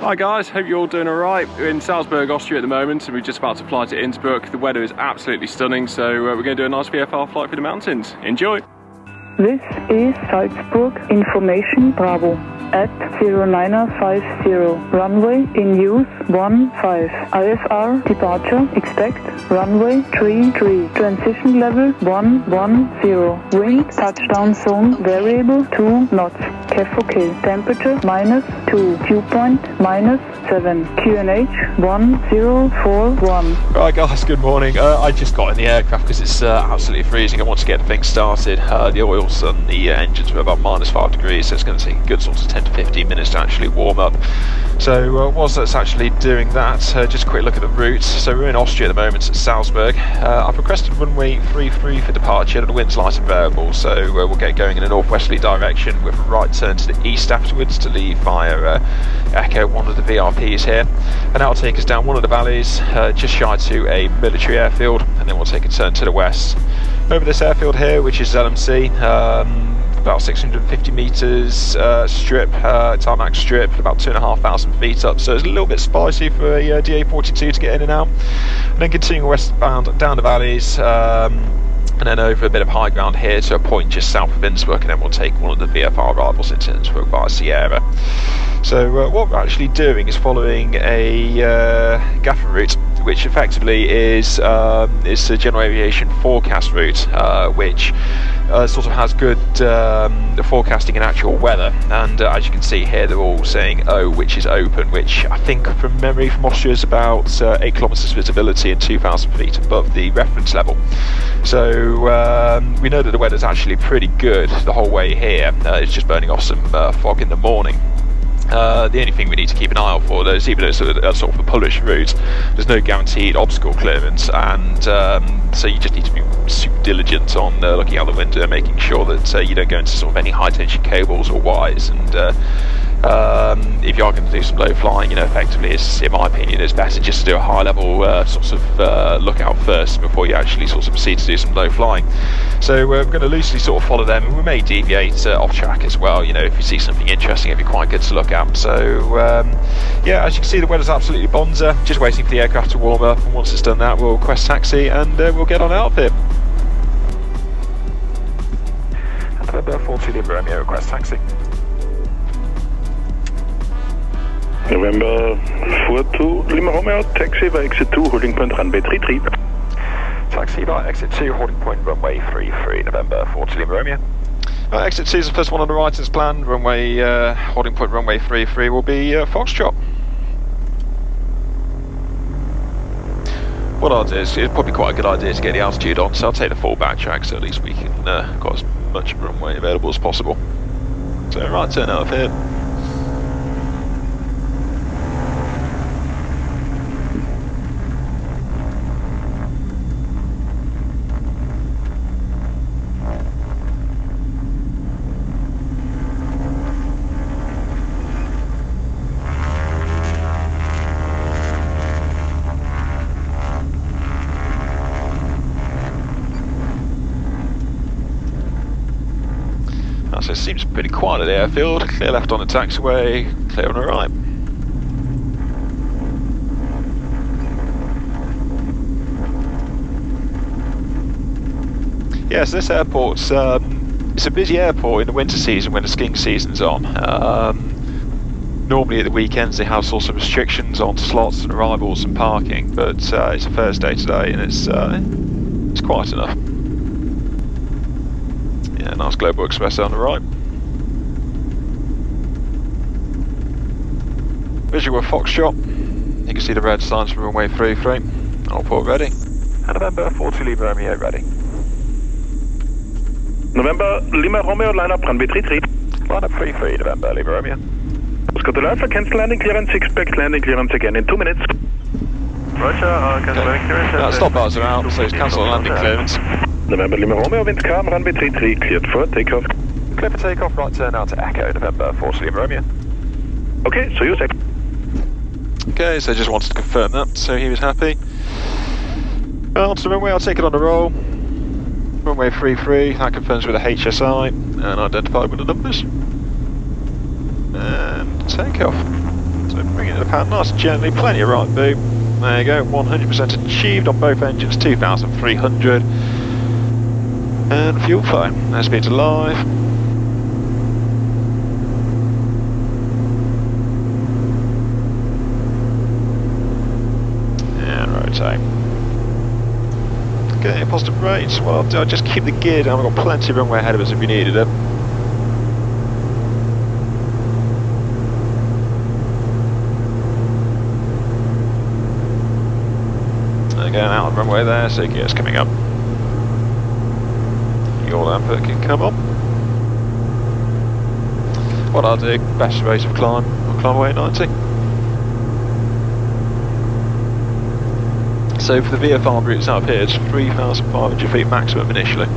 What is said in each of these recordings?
Hi guys, hope you're all doing alright. We're in Salzburg, Austria at the moment and we're just about to fly to Innsbruck. The weather is absolutely stunning, so we're going to do a nice VFR flight through the mountains. Enjoy! This is Salzburg Information Bravo at 0950, runway in use 15, IFR departure expect runway 33, transition level 110, wind touchdown zone variable 2 knots, GAFOR temperature -2, dew point -7, QNH 1041. Right guys, good morning. I just got in the aircraft because it's absolutely freezing. I want to get the thing started. The oils on the engines were about -5 degrees, so it's going to take a good sort of 10 to 15 minutes to actually warm up. So whilst that's actually doing that, just a quick look at the route. So we're in Austria at the moment at Salzburg. I've requested runway 33 for departure, and the wind's light and variable, so we'll get going in a northwesterly direction with a right turn to the east afterwards to leave via Echo, one of the VRPs here, and that'll take us down one of the valleys just shy to a military airfield, and then we'll take a turn to the west over this airfield here, which is LMC, about 650 metres strip, tarmac strip, about 2,500 feet up, so it's a little bit spicy for a DA42 to get in and out, and then continuing westbound down the valleys, and then over a bit of high ground here to a point just south of Innsbruck, and then we'll take one of the VFR arrivals into Innsbruck via Sierra. So what we're actually doing is following a GAFOR route, which effectively is a general aviation forecast route, which sort of has good forecasting and actual weather, and as you can see here they're all saying O, which is open, which I think from memory from Austria is about 8 kilometres visibility and 2,000 feet above the reference level. So we know that the weather's actually pretty good the whole way here. It's just burning off some fog in the morning. The only thing we need to keep an eye out for, though, is even though it's a sort of a Polish route, there's no guaranteed obstacle clearance, and so you just need to be super diligent on looking out the window, making sure that you don't go into sort of any high tension cables or wires, and if you are going to do some low flying, effectively, in my opinion, it's better just to do a high level sort of lookout first before you actually sort of proceed to do some low flying. So we're going to loosely sort of follow them, and we may deviate off track as well, if you see something interesting, it'd be quite good to look at. So yeah, as you can see, the weather's absolutely bonza, just waiting for the aircraft to warm up, and once it's done that, we'll request taxi and we'll get on out of here. November 40 Lima Romeo, request taxi. November 42 Lima Romeo, taxi by exit 2, holding point runway 33. Taxi by exit 2, holding point runway 33, November 40 Lima Romeo. Exit 2 is the first one on the right as planned. Runway, holding point runway 33 will be Foxtrot. What I'll do is, it's probably quite a good idea to get the altitude on, so I'll take the full backtrack so at least we can got as much runway available as possible. So right turn out of here. So it seems pretty quiet at the airfield, clear left on the taxiway, clear on the right. Yes, this airport's it's a busy airport in the winter season when the skiing season's on. Normally at the weekends they have sorts of restrictions on slots and arrivals and parking, but it's a Thursday today and it's quiet enough. Yeah, nice Global Express on the right. Visual Foxtrot. You can see the red signs from runway 33. All port ready. And November 40 Lima Romeo ready. November Lima Romeo, line up runway 33. Line up 33, November Lima Romeo. Oscar to Alpha, cancel landing clearance, expect landing clearance again in 2 minutes. Roger, cancel landing clearance. Stop bars are out, so it's cancel landing clearance. November Lima Romeo, wind calm, runway 33, cleared for takeoff. Clear for takeoff, right turn out to Echo, November 40 Lima Romeo. Okay, so you say. Okay, so just wanted to confirm that, so he was happy. Well, to the runway, I'll take it on the roll. Runway 33, that confirms with a HSI, and identified with the numbers. And take off. So So bring it to the pad nice and gently, plenty of right boom. There you go, 100% achieved on both engines, 2,300. And fuel flow, airspeed's alive. And rotate. Okay, positive rates. Well, I'll just keep the gear down. We've got plenty of runway ahead of us if we needed it. Going out of the runway there, so gear's coming up. Your lamp can come on. What I'll do, best rate of climb, I'll climb away at 90. So for the VFR routes up here, it's 3,500 feet maximum initially.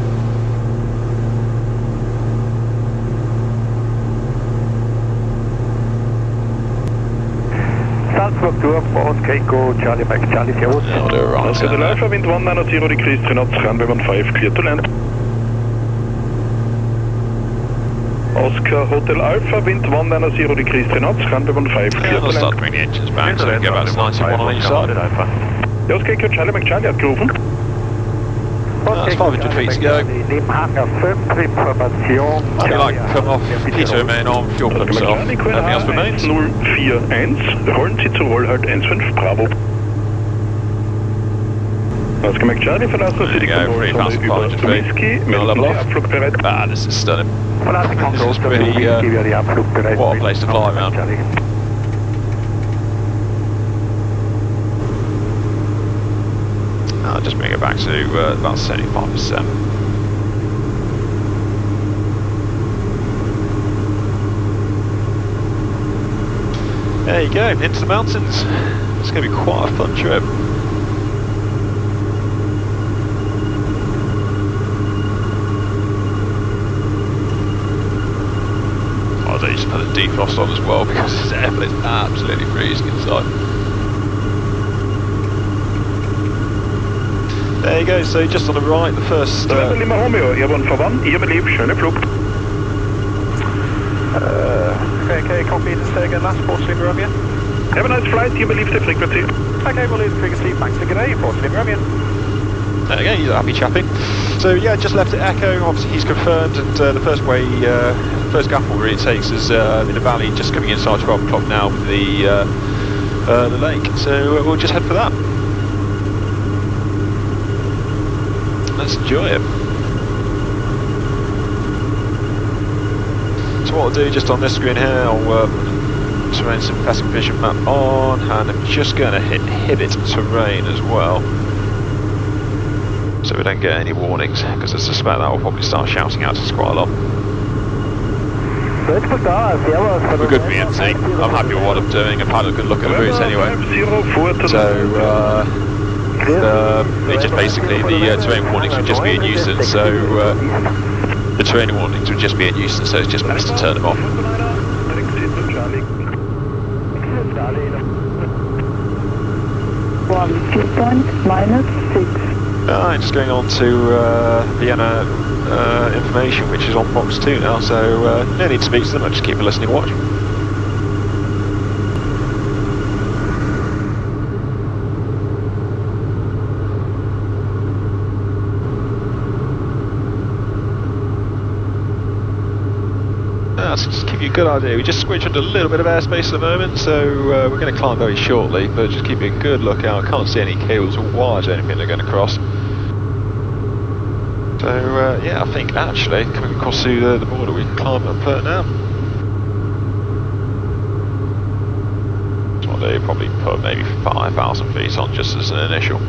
Salzburg Airport, Keiko, Charlie Mike, Charlie, servus. Yeah, I'll do it right. Oscar Hotel Alpha, wind 190 degrees, 3 knots, runway 15, clear to land. Oscar Hotel Alpha, wind 190 degrees, 3 knots, runway 15, clear to land. I'll start to bring the engines back so we can get about 91 on each side. Ja, Oscar Keiko, Charlie Mike, Charlie hat gerufen. That's 500 feet to go. I'd like to come off, Peter remain on, fuel pumps off, everything else remains. 041, rollen Sie zu Rollhalt 15 Bravo. Oscar Mike, Charlie, verlassen Sie die Kontrollzone über Whisky, melden Sie abflugbereit. Ah, this is stunning. This is pretty, what a place to fly around. I'll just bring it back to about 75%. There you go, into the mountains. It's going to be quite a fun trip. Oh, they just put a defrost on as well because this airplane is absolutely freezing inside. There you go, so just on the right, the first... Lima Romeo, Airborne for 1, Ihr Belieb, schöne Flug. Okay, copy, just say again, last 4 Lima Romeo. Have a nice flight, Ihr Belieb, the frequency. Okay, we'll leave the frequency, max to G'day, 4 Lima Romeo. There you go, he's a happy chappy. So yeah, just left at Echo, obviously he's confirmed, and the first way, first GAFOR route takes us in the valley, just coming inside 12 o'clock now with the lake. So we'll just head for that. Let's enjoy it. So what I'll do just on this screen here, I'll terrain synthetic vision map on, and I'm just going to hit Hibit terrain as well, so we don't get any warnings, because I suspect that will probably start shouting out to us quite a lot. We're good VMT. I'm happy with what I'm doing. I've had a good look at the routes anyway. So it just basically the terrain warnings would just be a nuisance, so the terrain warnings would just be a nuisance, so it's just best to turn them off. Fuel point -6. Right, just going on to Vienna information, which is on box 2 now, so no need to speak to them, I'll just keep a listening watch. To just give you a good idea, we just switched into a little bit of airspace at the moment, so we're going to climb very shortly, but just keep a good look out. I can't see any cables or wires or anything they're going to cross. So yeah, I think actually coming across to the border we can climb up now. So they probably put maybe 5,000 feet on just as an initial.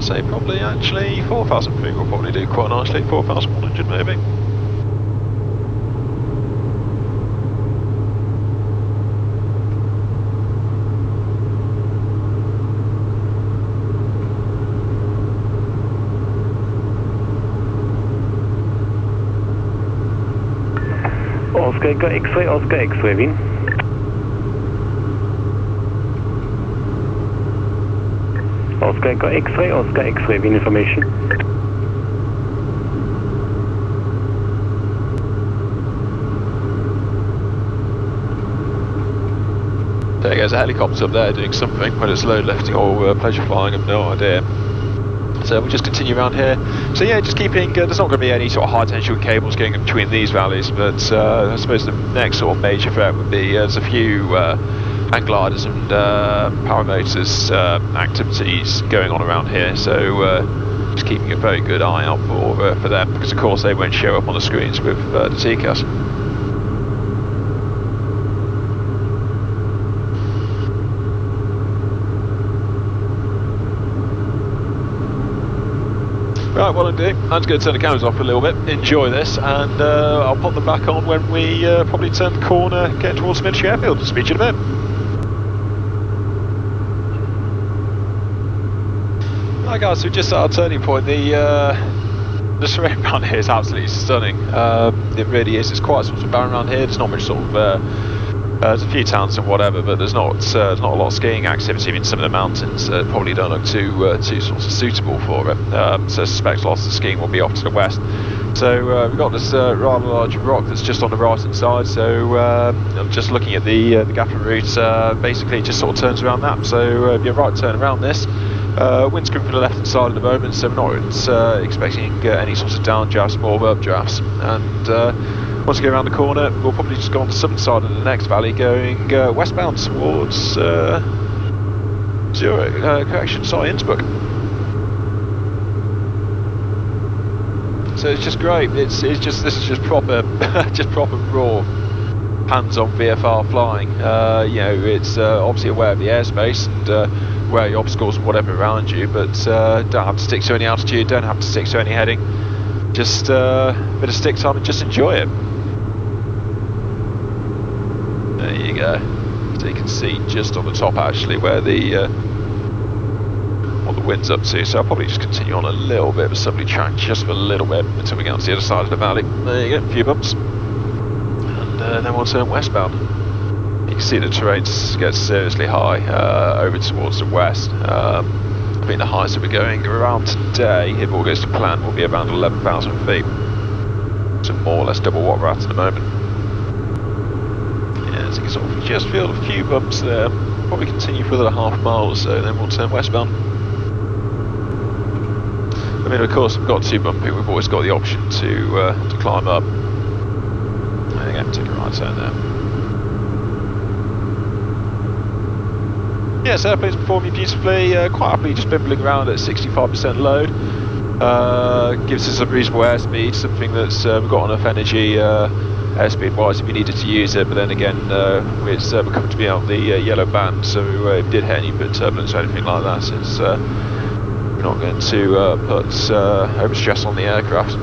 Say probably actually 4,000 feet will probably do quite nicely, 4,100 maybe. Oscar Echo X-ray, wind. Oscar Echo X-ray, wind information. There goes a helicopter up there doing something, whether it's load lifting or pleasure flying, I've no idea. So we'll just continue around here. So yeah, just keeping, there's not going to be any sort of high tension cables going in between these valleys, but I suppose the next sort of major threat would be there's a few hang gliders and paramotors activities going on around here, so just keeping a very good eye out for them, because of course they won't show up on the screens with the TCAS. Right, what I'm doing, I'm just going to turn the cameras off for a little bit, enjoy this, and I'll pop them back on when we probably turn the corner, get towards Military Airfield. Speak to you in a bit. Right guys, so just at our turning point, the terrain around here is absolutely stunning. It really is. It's quite sort of barren around here. There's not much sort of there's a few towns and whatever, but there's not a lot of skiing activity. I mean, some of the mountains probably don't look too sort of suitable for it. So I suspect lots of skiing will be off to the west. So we've got this rather large rock that's just on the right hand side. So I'm just looking at the GAFOR route. Basically, it just sort of turns around that. So you're right turn around this. Windscreen for the left hand side at the moment, so we're not expecting any sorts of downdrafts, more updrafts. And once we go around the corner, we'll probably just go on the southern side of the next valley, going westbound towards Innsbruck. So it's just great. This is just proper, just proper raw, hands-on VFR flying. You know, it's obviously aware of the airspace and where your obstacles and whatever around you, but don't have to stick to any altitude, don't have to stick to any heading. Just a bit of stick time and just enjoy it. There you go. So you can see just on the top actually where what the wind's up to. So I'll probably just continue on a little bit of a southerly track, just for a little bit until we get on to the other side of the valley. There you go, a few bumps, and then we'll turn westbound. You can see the terrain gets seriously high over towards the west. I think the highest that we're going around today, if all goes to plan, will be around 11,000 feet. So more or less double what we're at the moment. Yeah, so you can sort of just feel a few bumps there. Probably continue for another half mile or so, then we'll turn westbound. I mean, of course, we've got too bumpy, we've always got the option to climb up. There you go, take a right turn there. Yeah, so airplane's performing beautifully, quite happily just bimbling around at 65% load. Gives us a reasonable airspeed, something that's we've got enough energy airspeed wise if we needed to use it, but then again we're coming to be out the yellow band, so if we did hit any bit of turbulence or anything like that, it's we're not going to put overstress on the aircraft.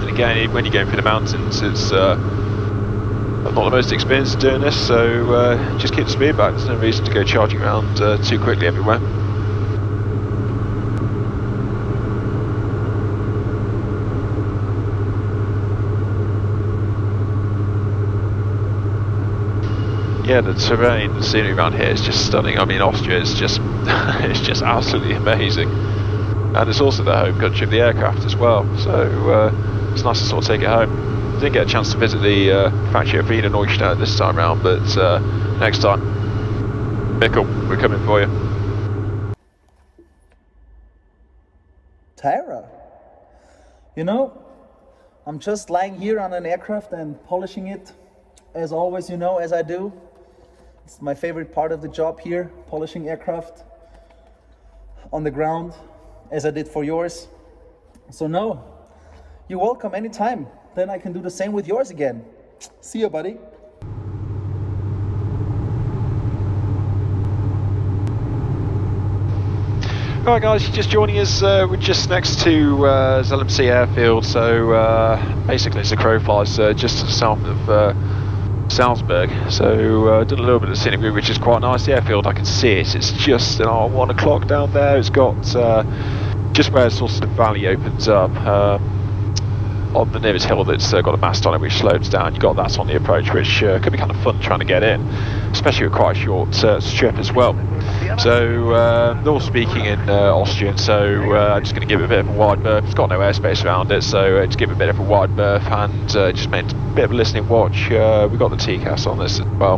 And again, when you're going through the mountains, it's I'm not the most experienced at doing this, so just keep the speed back. There's no reason to go charging around too quickly everywhere. Yeah, the terrain, the scenery around here is just stunning. I mean, Austria is just it's just absolutely amazing, and it's also the home country of the aircraft as well. So it's nice to sort of take it home. Didn't get a chance to visit the factory of Wiener Neustadt this time round, but next time. Michael, we're coming for you. Tyrer, you know, I'm just lying here on an aircraft and polishing it, as always, you know, as I do. It's my favorite part of the job here, polishing aircraft on the ground, as I did for yours. So no, you're welcome anytime. Then I can do the same with yours again. See you, buddy. Alright guys, just joining us, we're just next to LMC Airfield, so basically it's a crow flies just to the south of Salzburg, so did a little bit of scenic route, which is quite nice. The airfield, I can see it, it's just 1 o'clock down there. It's got just where sort of the valley opens up, on the nearest hill that's got a mast on it which slopes down. You've got that on the approach, which could be kind of fun trying to get in, especially with quite a short strip as well. So they're all speaking in Austrian, so I'm just going to give it a bit of a wide berth. It's got no airspace around it, so just give it a bit of a wide berth and just made a bit of a listening watch. We've got the TCAS on this as well,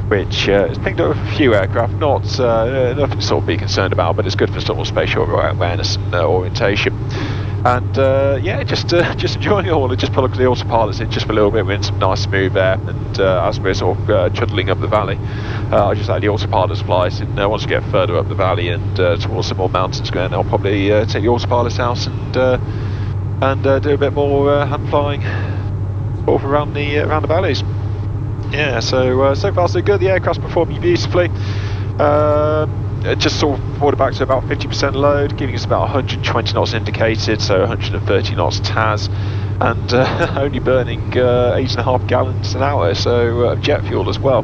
which has picked up a few aircraft, not nothing to sort of be concerned about, but it's good for sort of spatial awareness and orientation. And yeah, just enjoying it all. I just plugged the autopilots in just for a little bit. We're in some nice smooth air, and as we're sort of chuddling up the valley, I just let the autopilots fly. And once we get further up the valley and towards some more mountains going, I'll probably take the autopilots out and do a bit more hand flying sort of around the valleys. Yeah, so far so good. The aircraft's performing beautifully. Just sort of brought it back to about 50% load, giving us about 120 knots indicated, so 130 knots TAS, and only burning 8.5 gallons an hour, so of jet fuel as well.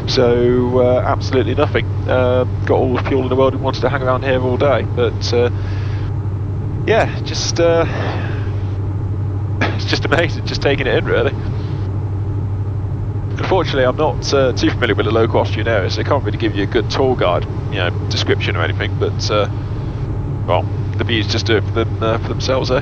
So absolutely nothing. Got all the fuel in the world and wanted to hang around here all day, but yeah, just it's just amazing, just taking it in really. Unfortunately, I'm not too familiar with the local Austrian areas, so I can't really give you a good tour guide, description or anything. But well, the views just do it for themselves, eh?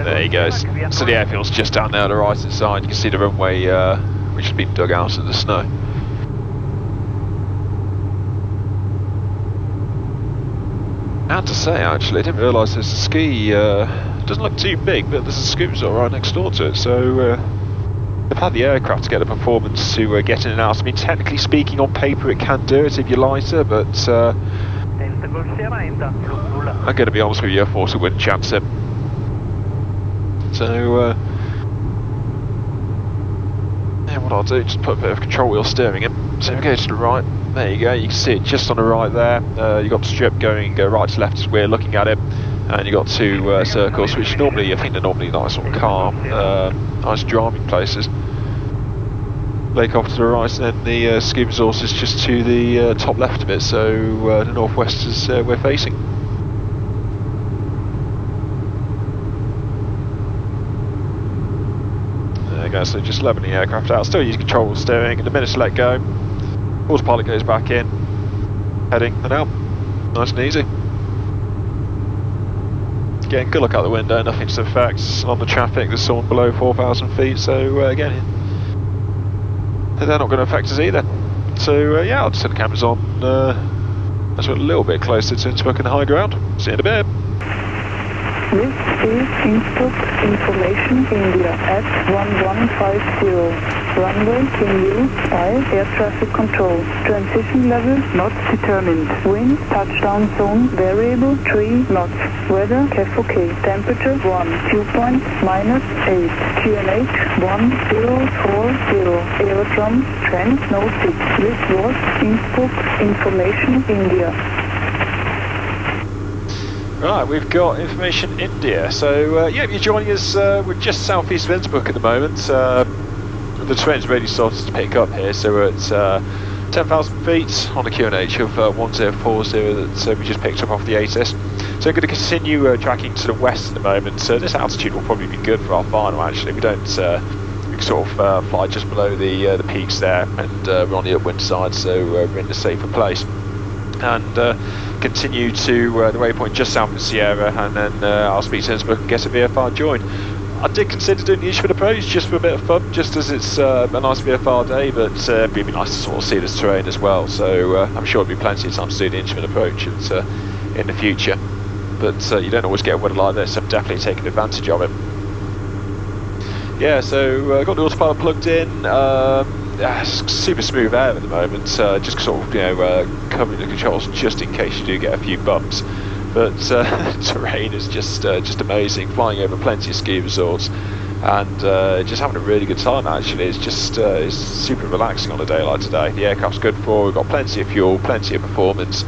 There you go. So the airfield's just down there on the right hand side. You can see the runway, which has been dug out of the snow. I had to say, actually, I didn't realise there's a ski. Doesn't look too big, but there's a ski resort right next door to it, so they've had the aircraft to get a performance to get in and out. I mean, technically speaking, on paper it can do it if you're lighter, but I'm going to be honest with you, I thought it wouldn't chance it. So yeah, what I'll do, just put a bit of control wheel steering in. So we go to the right, there you go, you can see it just on the right there. You've got the strip going right to left as we're looking at it. And you've got two circles, which normally, I think they're normally nice and calm, nice driving places. Lake off to the right, and then the ski resort is just to the top left of it, so the northwest is we're facing. There you go, so just leveling the aircraft out, still use control steering, and the minute to let go, autopilot goes back in, heading and out, nice and easy. Again, good look out the window, nothing to affect on the traffic, there's someone below 4,000 feet, so again, they're not going to affect us either. So yeah, I'll just set the cameras on as we're a little bit closer to Innsbruck and high ground. See you in a bit. This is Innsbruck Information India at 1150. Runway in use by air traffic control. Transition level not determined. Wind touchdown zone variable 3 knots. Weather GAFOR. Temperature 1. Dew point -8. QNH 1040. Aerodrome trend no 6. This was Innsbruck Information India. Right, we've got Information India. So yeah, you're joining us. We're just southeast of Innsbruck at the moment. The trend's really started to pick up here, so we're at 10,000 feet on the QNH of 1040 that we just picked up off the ATIS. So we're going to continue tracking to the west at the moment. So this altitude will probably be good for our final. Actually, we don't we can sort of fly just below the peaks there, and we're on the upwind side, so we're in a safer place. And continue to the waypoint just south of Sierra, and then I'll speak to Innsbruck and get a VFR join. I did consider doing the Innsbruck approach just for a bit of fun, just as it's a nice VFR day, but it'd be nice to sort of see this terrain as well, so I'm sure there'll be plenty of time to do the Innsbruck approach in the future. But you don't always get weather like this, so I'm definitely taking advantage of it. Yeah, so got the autopilot plugged in, super smooth air at the moment, just sort of covering the controls just in case you do get a few bumps. But terrain is just amazing, flying over plenty of ski resorts, and just having a really good time. Actually, it's just it's super relaxing on a day like today. The aircraft's good for, we've got plenty of fuel, plenty of performance.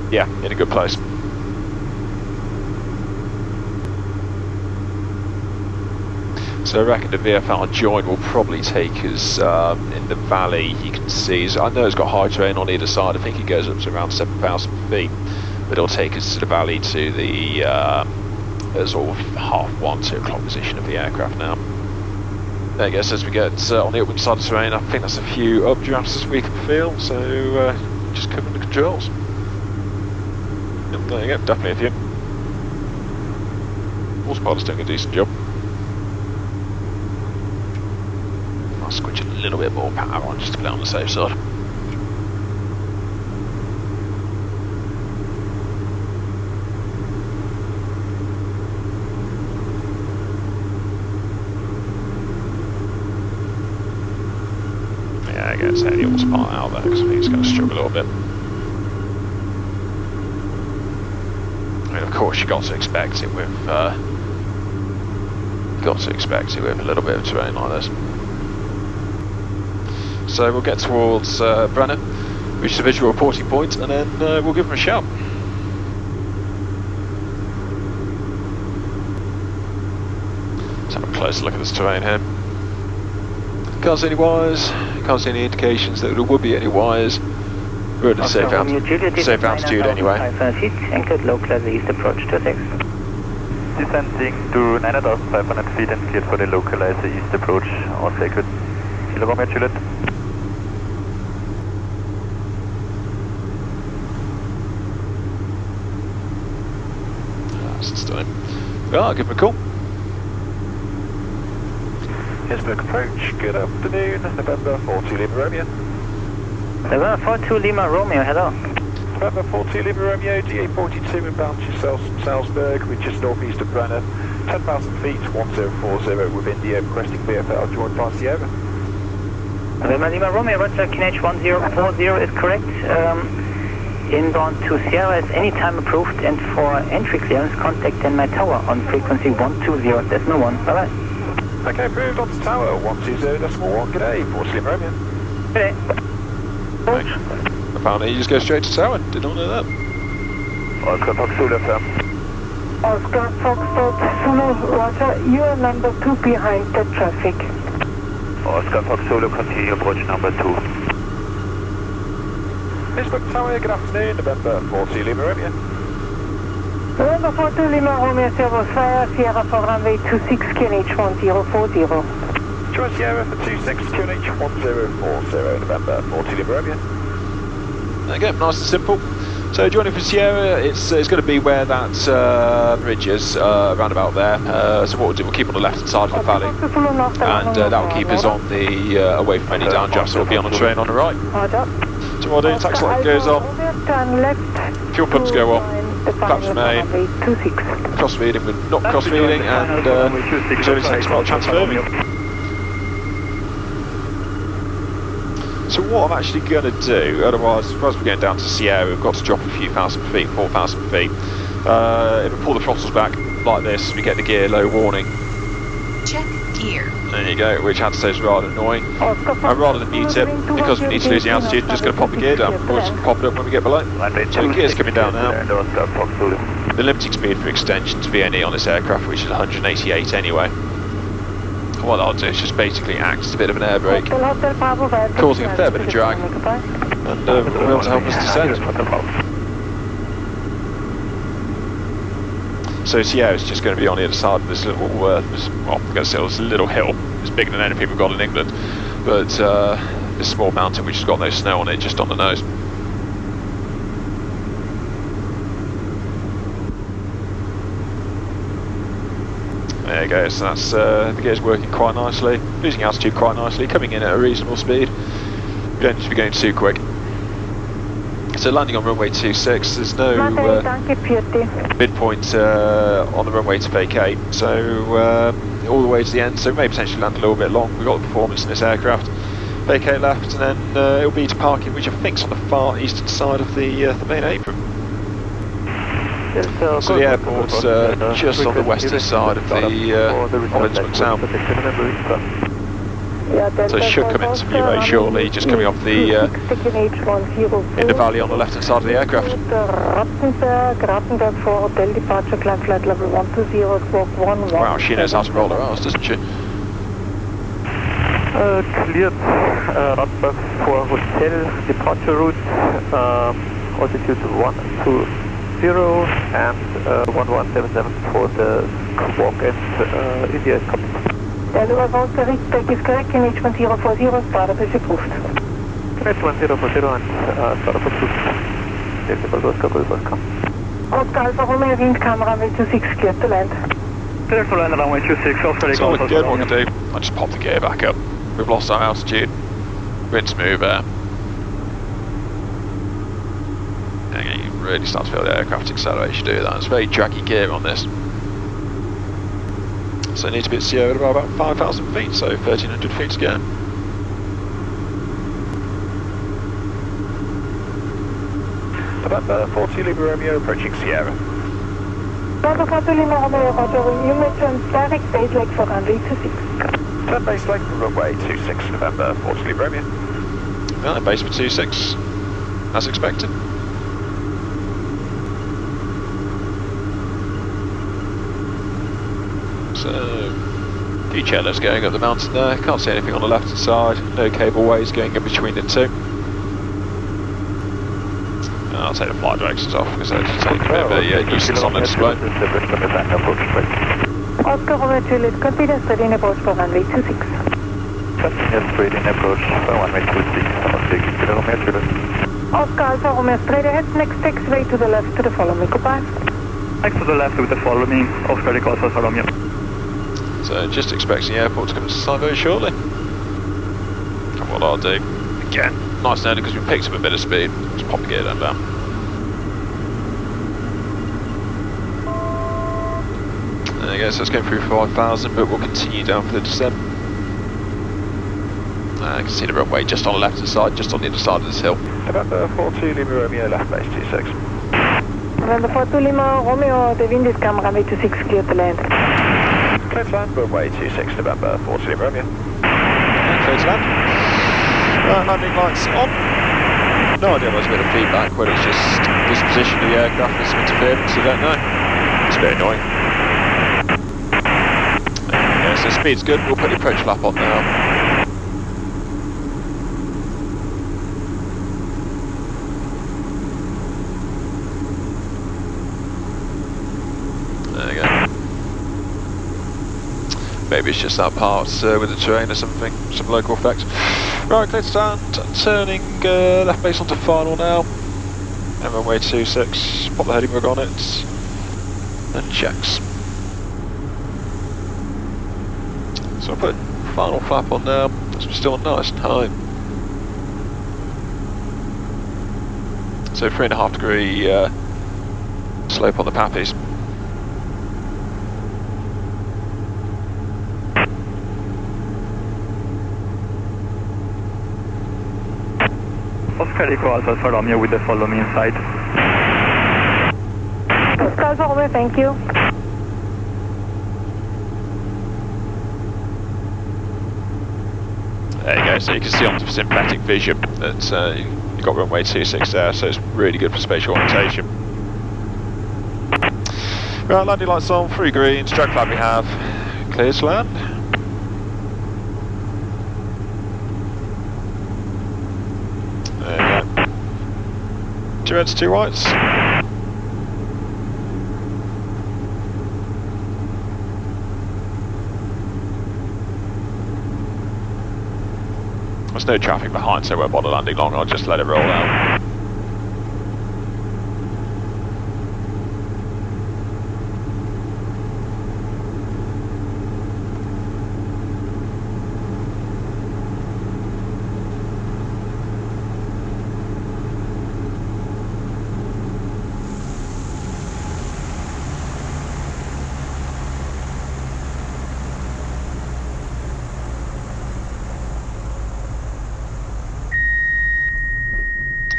Yeah, in a good place. So I reckon the VFR join will probably take us in the valley. You can see, I know it's got high terrain on either side. I think it goes up to around 7,000 feet. but it'll take us to the valley to the sort of 1:30, 2 o'clock position of the aircraft now. I guess as we get on the upwind side of the terrain, I think that's a few updrafts as we can feel, so just covering the controls. Yep, there you go, definitely a few. Autopilot's doing a decent job. I'll switch a little bit more power on just to play on the safe side. Yeah, I guess the autopilot out there because I think it's going to struggle a little bit. I mean, of course, you got to expect it with a little bit of terrain like this. So we'll get towards Brenner, which is the visual reporting point, and then we'll give them a shout. Let's have a closer look at this terrain here. Can't see any wires, can't see any indications that there would be any wires. We're at a safe altitude anyway. Anchored localize east approach 26. Descending to 9,500 feet and cleared for the localizer east approach, all sacred. Kilo Romeo Juliet. That's stunning. Well, I'll give him a call. Innsbruck approach, good afternoon, November 42 Lima Romeo. November 42 Lima Romeo, hello. November 42 Lima Romeo, GA42 inbound to Salzburg, we're just northeast of Brenner, 10,000 feet, 1040 with India, requesting VFL, joined by Sierra. November Lima Romeo, Roger, QNH 1040 is correct. Inbound to Sierra is anytime approved, and for entry clearance, contact then my tower on frequency 120, decimal 1, bye bye. Okay, approved on the tower, 120, decimal 1, good day, 40 Lima Romeo. Good day. Apparently you just go straight to tower, did not know that. Oscar Fox Zulu, firm. Oscar Foxtrot Zulu, Roger, you are number 2 behind the traffic. Oscar Fox Zulu, continue approach number 2. Innsbruck Tower, good afternoon, November 40 Lima Romeo. November 42 Lima Romeo, Servo Sierra for runway 26, QNH 1040. Join Sierra for 26, QNH 1040, November 40 Lima Romeo. There you go, nice and simple. So joining for Sierra, it's going to be where that bridge is, around about there. So what we'll do, we'll keep on the left side of the valley, and that will keep us on the away from any downdrafts. So we'll be on the train on the right. So what we'll do, taxi light goes on, fuel pumps go on, flaps remain, cross feeding, we're not cross feeding, and it's only 6 mile transferring. So what I'm actually going to do, otherwise as we're getting down to Sierra, we've got to drop a few thousand feet, 4,000 feet. If we pull the throttles back like this, we get the gear low warning. Check gear. There you go, which I'd say is rather annoying. And rather than mute it, because we need to lose the altitude, I'm just going to pop the gear down. We'll just pop it up when we get below. So the gear's coming down now. The limiting speed for extension to VNE on this aircraft, which is 188 anyway. What I'll do is just basically act as a bit of an air brake, causing a fair bit of drag, and we'll be able to help us descend. So Sierra is just going to be on the other side of this little, well, I'm going to say this little hill. It's bigger than anything we've got in England, but this small mountain which has got no snow on it, just on the nose. There you go, so that's the gear's working quite nicely, losing altitude quite nicely, coming in at a reasonable speed. We don't need to be going too quick. So landing on runway 26, there's no midpoint on the runway to vacate, so all the way to the end, so we may potentially land a little bit long. We've got the performance in this aircraft. Vacate left, and then it'll be to parking, which I think is on the far eastern side of the main apron. So the airport's just on the western side of Innsbruck Town. So it should come into view very shortly, just coming off the in the valley on the left hand side of the aircraft. Wow, she knows how to roll her arse, doesn't she? Cleared Ratbach for hotel, departure route, altitude 120. and 1177 for the walk and India is coming. LOWI Volta, respect is correct, KNH1040, startup is approved. KNH1040 and startup approved. Decibel Oscar, welcome. Oscar Alpha Romeo, wind camera, runway 26, clear to land. Clear to land, runway 26, Oscar. So all good, what I can do, I just pop the gear back up. We've lost our altitude. We're in smooth air. And you really start to feel the aircraft accelerate as you do that. It's very draggy gear on this. So it needs to be at CO at about 5,000 feet, so 1,300 feet to go. November 40 Lima Romeo approaching Sierra. November 40 Lima Romeo, roger. You may turn direct base leg for runway 26. Turn base leg for runway 26, November 40 Lima Romeo. Yeah, base for 26, as expected. So, a few chillers going up the mountain there, can't see anything on the left hand side, no cableways going in between the two. I'll take the flight directions off because they're just taking a bit of a nuisance on the display. Oscar Romeo Juliet, confidence steady in approach for runway 26. Continuous straight in approach for runway 26, Romeo Juliet. Oscar Alpha Romeo straight ahead, next taxiway to the left to the follow me, goodbye. Next to the left with the follow me, Oscar Alpha Romeo. So just expecting the airport to come into sight very shortly. And what I'll do, again, nice and early because we picked up a bit of speed, just pop the gear down. There you go, so it's going through 5,000, but we'll continue down for the descent. I can see the runway just on the left hand side, just on the other side of this hill. November 42 Lima Romeo, left base 26. November 42 Lima Romeo, the wind is coming, runway 26, clear to land. Clear to land, runway 26, November 40 Lima Romeo. Clear to land. Landing lights on. No idea what's a bit of feedback, whether it's just this position of the aircraft with some interference, I don't know. It's a bit annoying. Yeah, so speed's good, we'll put the approach flap on now. There you go. Maybe it's just that part with the terrain or something, some local effects. Right, clear to stand, turning left base onto final now. And runway 26, pop the heading rug on it, and checks. So I'll put final flap on now, as we're still nice and high. So 3.5 degree slope on the pappies. Oscar Echo Alpha Romeo with the follow me inside. Oscar Alpha Romeo, thank you. There you go, so you can see on the synthetic vision that you've got runway 26 there, so it's really good for spatial orientation. Right, landing lights on, 3 greens, drag flag we have, clear to land. There you go. 2 reds, 2 whites. There's no traffic behind, so we won't bother landing long, I'll just let it roll out.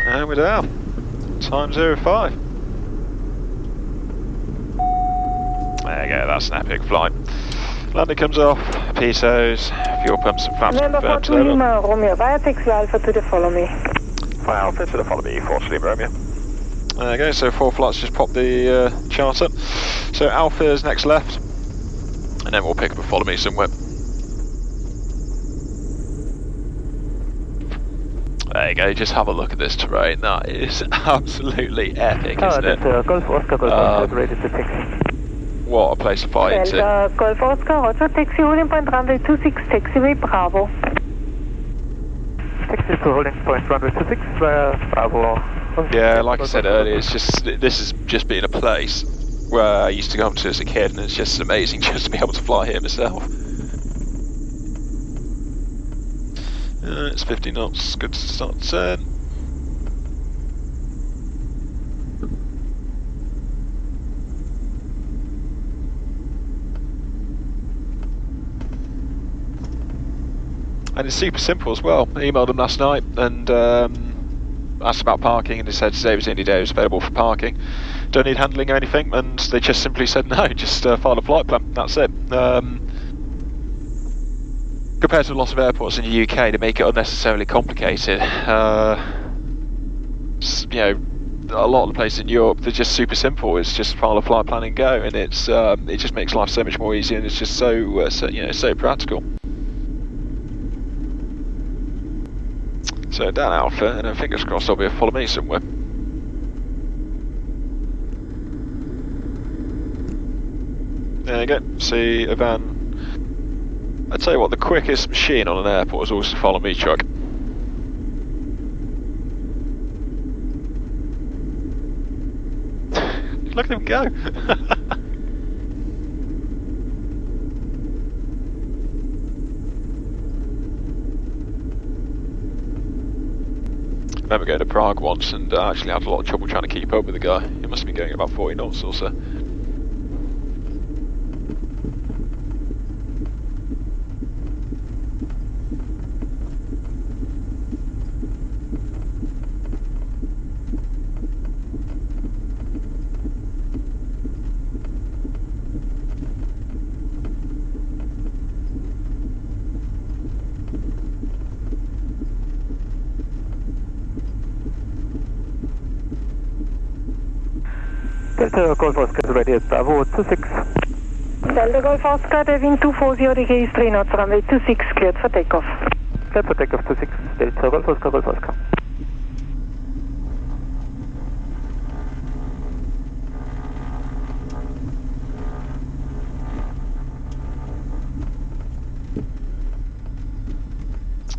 And we're down. Time 05. There you go, that's an epic flight. Landing comes off, pisos, fuel pumps and flaps November confirmed 42 Lima Romeo, via taxi Alpha to the follow me. Fly Alpha to the follow me, 40 Lima Romeo. There you go, so Foreflight's just popped the chart up. So Alpha's next left, and then we'll pick up a follow me somewhere. There you go, just have a look at this terrain. That is absolutely epic, isn't it? Golf Oscar, ready to taxi. What a place to fly into. Golf Oscar, Roger, taxi holding point runway 26, taxiway Bravo. Taxi to holding point runway 26, Bravo. Yeah, like I said earlier, it's just, this has just been a place where I used to come to as a kid, and it's just amazing just to be able to fly here myself. It's 50 knots, good to start turn. And it's super simple as well. I emailed them last night and asked about parking, and they said today was the only day it was available for parking. Don't need handling or anything, and they just simply said no, just file a flight plan, that's it. Compared to a lot of airports in the UK, they make it unnecessarily complicated. You know, a lot of the places in Europe, they're just super simple. It's just file a flight plan and go, and it's it just makes life so much more easy, and it's just so you know, so practical. So down Alpha, and fingers crossed there'll be a follow me somewhere. There you go. See a van. I tell you what, the quickest machine on an airport is always the follow me truck. Look at him go! I remember going to Prague once and actually had a lot of trouble trying to keep up with the guy. He must have been going about 40 knots or so. Delta Golf Oscar ready at Bravo 26. Delta Golf Oscar, the wind 240 degrees, 3 knots, runway 26, cleared for takeoff. Cleared for takeoff 26, Delta Golf Oscar, Golf Oscar.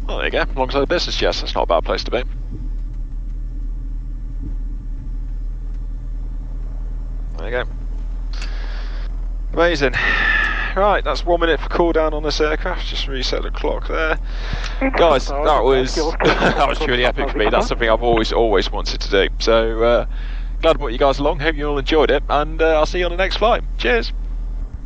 Oh, there you go, alongside the business jets, that's not a bad place to be. There you go. Amazing. Right, that's 1 minute for cool down on this aircraft. Just reset the clock there. Guys, that was that was truly epic for me. That's something I've always wanted to do. So glad I brought you guys along. Hope you all enjoyed it, and I'll see you on the next flight. Cheers.